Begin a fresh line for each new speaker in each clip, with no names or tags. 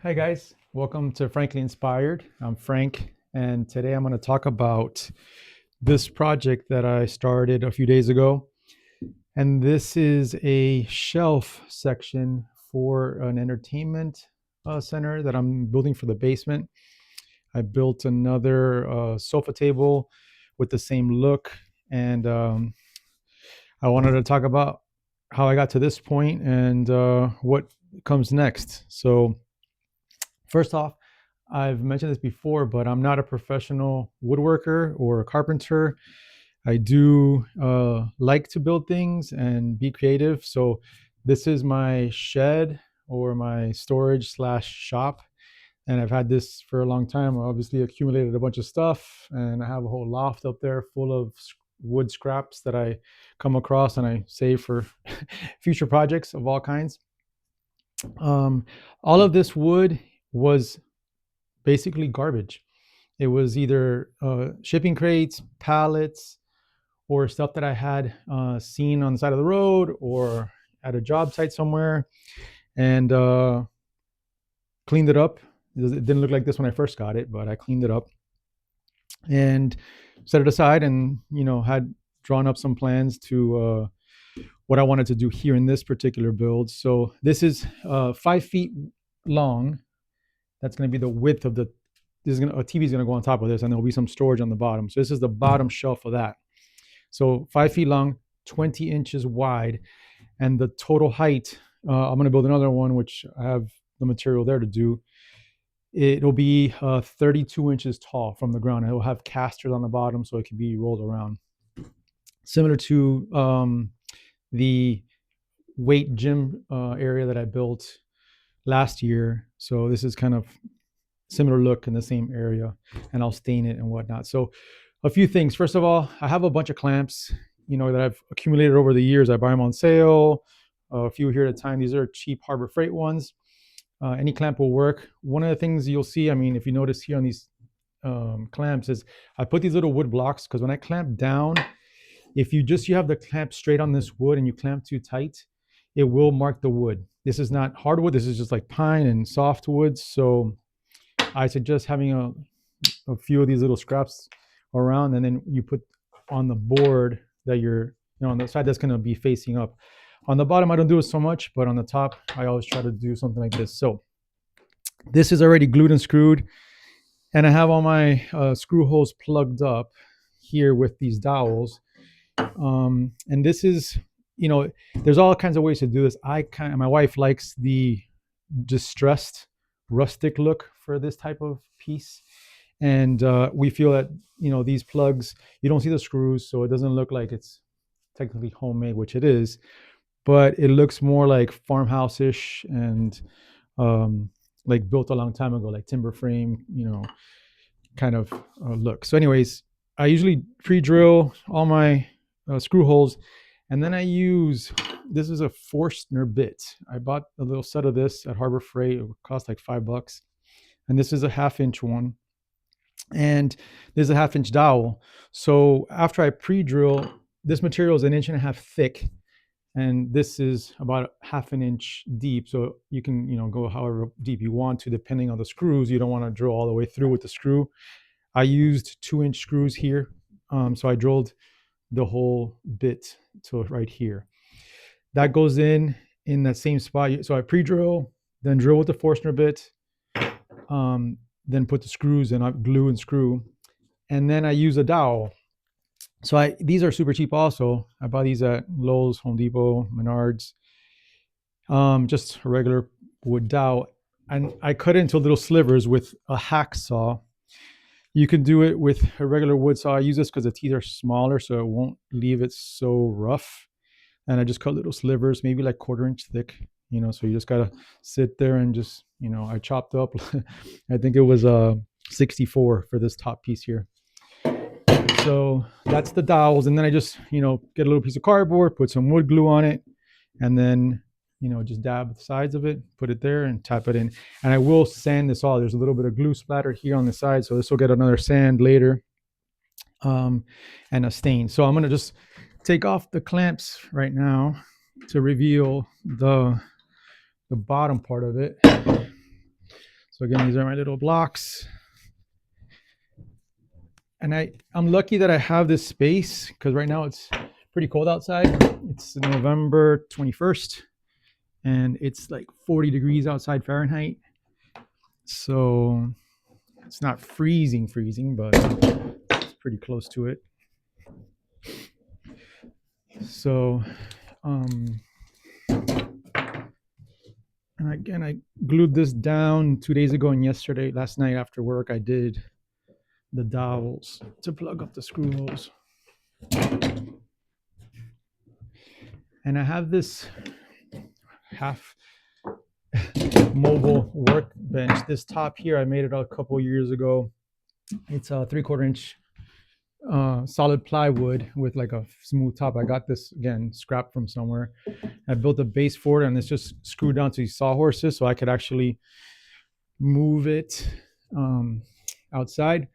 Hi guys, welcome to Frankly Inspired. I'm Frank, and today I'm going to talk about this project that I started a few days ago. And this is a shelf section for an entertainment center that I'm building for the basement. I built another sofa table with the same look, and I wanted to talk about how I got to this point and what comes next. So, first off, I've mentioned this before, but I'm not a professional woodworker or a carpenter. I do like to build things and be creative. So this is my shed or my storage slash shop. And I've had this for a long time. I obviously accumulated a bunch of stuff, and I have a whole loft up there full of wood scraps that I come across and I save for future projects of all kinds. Um, all of this wood was basically garbage. It was either shipping crates, pallets, or stuff that I had seen on the side of the road or at a job site somewhere, and cleaned it up. It didn't look like this when I first got it, but I cleaned it up and set it aside, and had drawn up some plans to what I wanted to do here in this particular build. So this is 5 feet long. That's going to be the width of the. This is going to, a TV is going to go on top of this, and there'll be some storage on the bottom. So this is the bottom shelf of that. So 5 feet long, 20 inches wide, and the total height. I'm going to build another one, which I have the material there to do. It'll be 32 inches tall from the ground. It'll have casters on the bottom, so it can be rolled around, similar to the weight gym area that I built last year. So this is kind of similar look in the same area, and I'll stain it and whatnot. So a few things. First of all, I have a bunch of clamps, that I've accumulated over the years. I buy them on sale, a few here at a time. These are cheap Harbor Freight ones. Any clamp will work. One of the things you'll see, I mean, if you notice here on these clamps, is I put these little wood blocks because when I clamp down, if you have the clamp straight on this wood and you clamp too tight, it will mark the wood. This is not hardwood. This is just like pine and softwood. So I suggest having a few of these little scraps around, and then you put on the board that you're, on the side that's going to be facing up. On the bottom, I don't do it so much, but on the top, I always try to do something like this. So this is already glued and screwed, and I have all my screw holes plugged up here with these dowels. And this is, there's all kinds of ways to do this. My wife likes the distressed rustic look for this type of piece, and we feel that these plugs, you don't see the screws, so it doesn't look like it's technically homemade, which it is, but it looks more like farmhouse-ish and like built a long time ago, like timber frame, kind of look. So anyways, I usually pre-drill all my screw holes, and then I use, this is a Forstner bit. I bought a little set of this at Harbor Freight. It cost like $5. And this is a 1/2 inch one. And there's a 1/2 inch dowel. So after I pre-drill, this material is 1.5 inches thick. And this is about 1/2 inch deep. So you can, go however deep you want to, depending on the screws. You don't want to drill all the way through with the screw. I used 2-inch screws here. So I drilled the whole bit to right here. That goes in that same spot. So I pre-drill, then drill with the Forstner bit, then put the screws in, I glue and screw, and then I use a dowel. So these are super cheap also. I buy these at Lowe's, Home Depot, Menards. Just a regular wood dowel. And I cut it into little slivers with a hacksaw. You can do it with a regular wood saw. I use this because the teeth are smaller, so it won't leave it so rough. And I just cut little slivers, maybe like 1/4 inch thick, so you just gotta sit there and just, I chopped up, I think it was 64 for this top piece here. So that's the dowels. And then I just, get a little piece of cardboard, put some wood glue on it, and then, just dab the sides of it, put it there and tap it in. And I will sand this all. There's a little bit of glue splatter here on the side, so this will get another sand later, and a stain. So I'm gonna just take off the clamps right now to reveal the bottom part of it. So again, these are my little blocks. And I'm lucky that I have this space because right now it's pretty cold outside. It's November 21st and it's like 40 degrees outside Fahrenheit. So it's not freezing, but it's pretty close to it. So, and again, I glued this down 2 days ago, and last night after work, I did the dowels to plug up the screw holes. And I have this half mobile workbench. This top here, I made it a couple years ago. It's a 3/4 inch solid plywood with like a smooth top. I got this again scrapped from somewhere. I built a base for it, and it's just screwed down to these sawhorses, so I could actually move it outside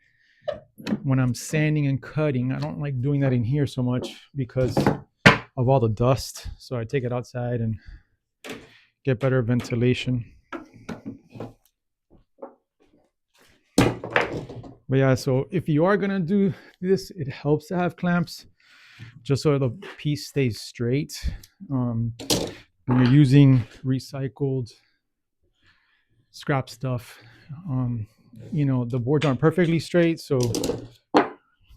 when I'm sanding and cutting. I don't like doing that in here so much because of all the dust, so I take it outside and get better ventilation. But yeah, so if you are gonna do this, it helps to have clamps just so the piece stays straight. When you're using recycled scrap stuff, the boards aren't perfectly straight, so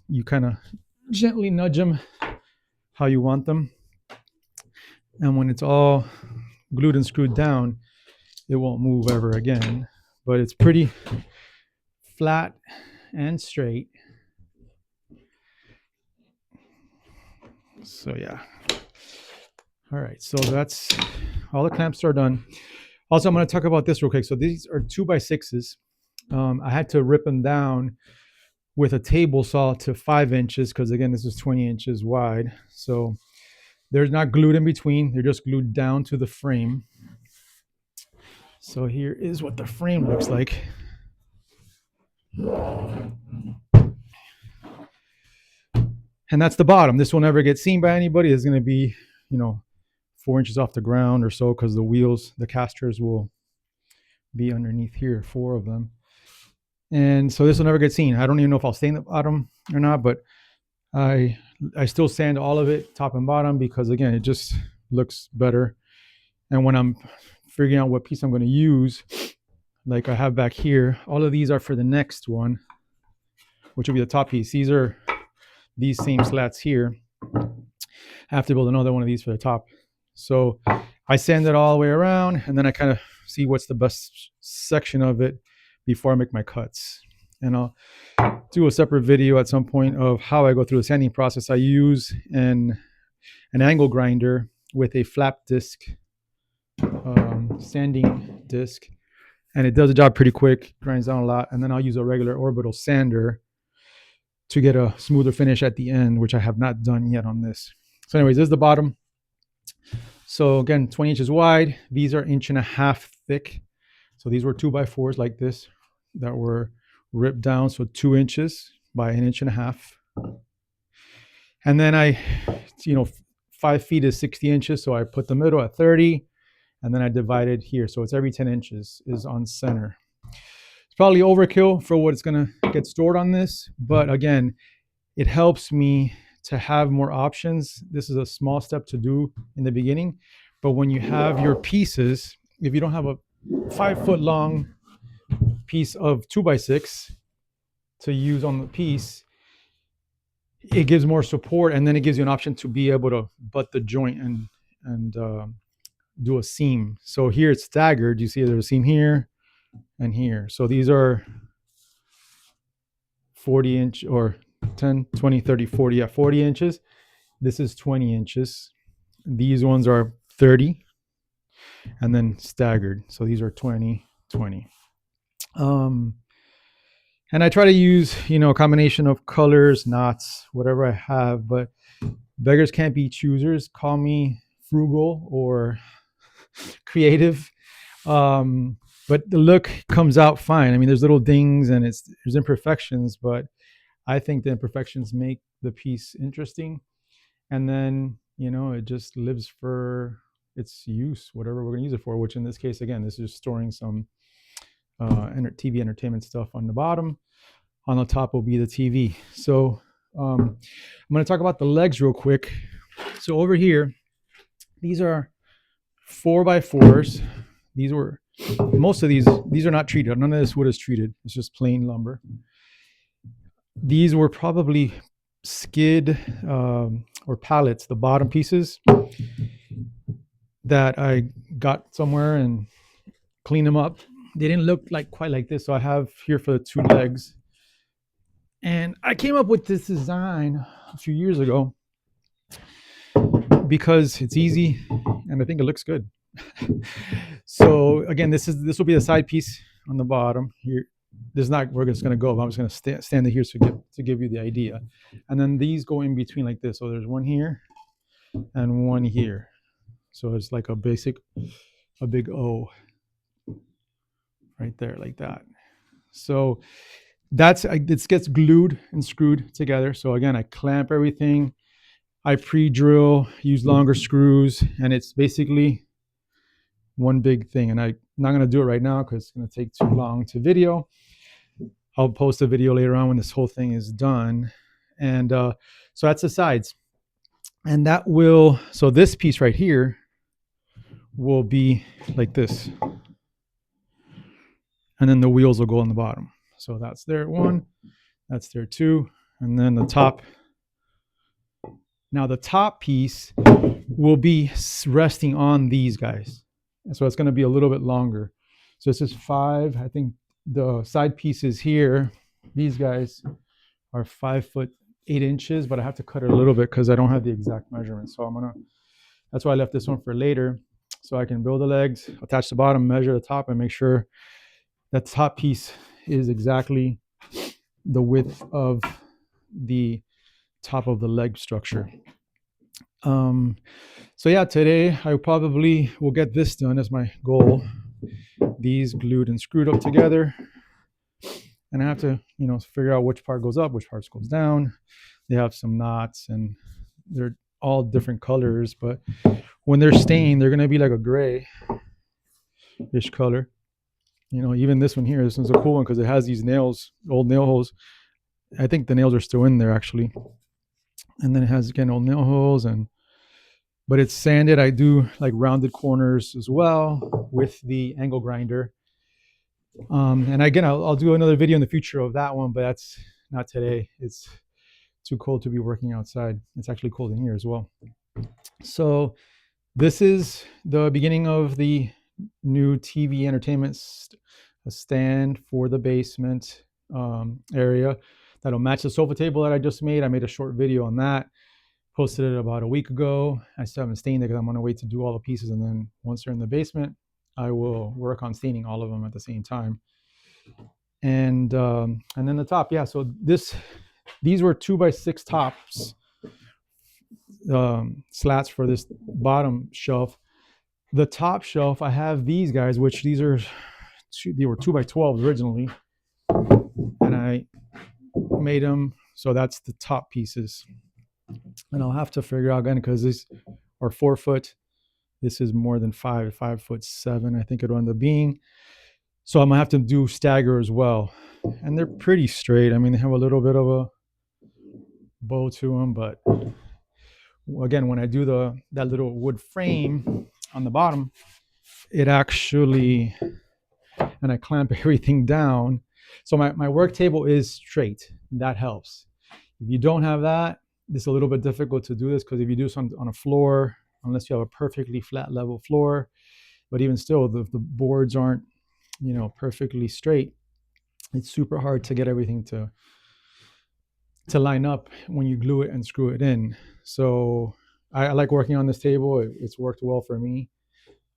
you kind of gently nudge them how you want them. And when it's all glued and screwed down, it won't move ever again. But it's pretty flat and straight. So yeah. All right, so that's all the clamps are done. Also, I'm going to talk about this real quick. So these are 2x6s. I had to rip them down with a table saw to 5 inches because again, this is 20 inches wide. So they're not glued in between. They're just glued down to the frame. So here is what the frame looks like. And that's the bottom. This will never get seen by anybody. It's going to be, 4 inches off the ground or so because the wheels, the casters will be underneath here, 4 of them. And so this will never get seen. I don't even know if I'll stain the bottom or not, but I still sand all of it, top and bottom, because again, it just looks better. And when I'm figuring out what piece I'm going to use, like I have back here, all of these are for the next one, which will be the top piece. These are these same slats here. I have to build another one of these for the top. So I sand it all the way around, and then I kind of see what's the best section of it before I make my cuts. And I'll do a separate video at some point of how I go through the sanding process. I use an angle grinder with a flap disc sanding disc, and it does the job pretty quick, grinds down a lot. And then I'll use a regular orbital sander to get a smoother finish at the end, which I have not done yet on this. So anyways, this is the bottom. So again, 20 inches wide. These are 1.5 inches thick. So these were 2x4s like this that were ripped down. So 2 inches by 1.5 inches. And then 5 feet is 60 inches. So I put the middle at 30, and then I divided here. So it's every 10 inches is on center. It's probably overkill for what it's going to get stored on this. But again, it helps me to have more options. This is a small step to do in the beginning. But when you have your pieces, if you don't have a 5 foot long piece of 2x6 to use on the piece, it gives more support, and then it gives you an option to be able to butt the joint and do a seam. So here it's staggered. You see there's a seam here and here. So these are 40 inch or 10, 20, 30, 40, 40 inches. This is 20 inches. These ones are 30 and then staggered. So these are 20, 20. And I try to use, a combination of colors, knots, whatever I have, but beggars can't be choosers. Call me frugal or creative. But the look comes out fine. I mean, there's little dings and there's imperfections, but I think the imperfections make the piece interesting. And then, it just lives for its use, whatever we're going to use it for, which in this case, again, this is storing some TV entertainment stuff on the bottom. On the top will be the TV. So I'm going to talk about the legs real quick. So over here, these are 4x4s. These were most of these are not treated. None of this wood is treated. It's just plain lumber. These were probably skid or pallets, the bottom pieces that I got somewhere and cleaned them up. They didn't look like quite like this. So I have here for the two legs. And I came up with this design a few years ago because it's easy and I think it looks good. So again, this will be the side piece on the bottom here. This is not where it's going to go, but I'm just going to stand it here to give you the idea. And then these go in between like this. So there's one here and one here. So it's like a big O right there like that. So it gets glued and screwed together. So again, I clamp everything. I pre-drill, use longer screws, and it's basically one big thing. And I'm not going to do it right now because it's going to take too long to video. I'll post a video later on when this whole thing is done. And so that's the sides. And so this piece right here will be like this. And then the wheels will go on the bottom. So that's there one, that's there two, and then the top. Now the top piece will be resting on these guys. And so it's going to be a little bit longer. So this is 5. I think the side pieces here, these guys are 5 foot 8 inches, but I have to cut it a little bit because I don't have the exact measurement. So that's why I left this one for later. So I can build the legs, attach the bottom, measure the top, and make sure that top piece is exactly the width of the top of the leg structure. So yeah, today I probably will get this done as my goal. These glued and screwed up together. And I have to, figure out which part goes up, which part goes down. They have some knots and they're all different colors, but when they're stained, they're going to be like a grayish color. Even this one here, this one's a cool one because it has these nails, old nail holes. I think the nails are still in there actually. And then it has, again, old nail holes, but it's sanded. I do like rounded corners as well with the angle grinder. And again, I'll do another video in the future of that one, but that's not today. It's too cold to be working outside. It's actually cold in here as well. So this is the beginning of the new TV entertainment stand for the basement area that'll match the sofa table that I just made. I made a short video on that, posted it about a week ago. I still haven't stained it because I'm going to wait to do all the pieces, and then once they're in the basement, I will work on staining all of them at the same time. And then the top, yeah. So these were 2x6 tops, slats for this bottom shelf. The top shelf, I have these guys, which they were 2x12s originally, and I made them. So that's the top pieces, and I'll have to figure out again because these are 4 foot. This is more than 5'7", I think it'll end up being. So I'm gonna have to do stagger as well, and they're pretty straight. I mean, they have a little bit of a bow to them, but again, when I do that little wood frame on the bottom, it actually, and I clamp everything down. So my work table is straight. That helps. If you don't have that, it's a little bit difficult to do this because if you do something on a floor, unless you have a perfectly flat level floor, but even still, the boards aren't, perfectly straight, it's super hard to get everything to line up when you glue it and screw it in. So I like working on this table. It's worked well for me.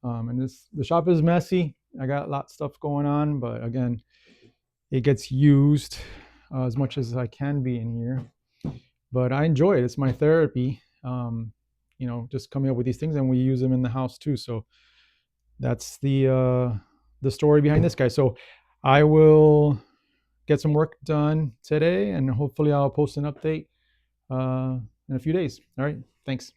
And the shop is messy. I got a lot of stuff going on, but again, it gets used as much as I can be in here. But I enjoy it. It's my therapy. Just coming up with these things, and we use them in the house too. So that's the story behind this guy. So I will get some work done today, and hopefully I'll post an update in a few days. All right, thanks.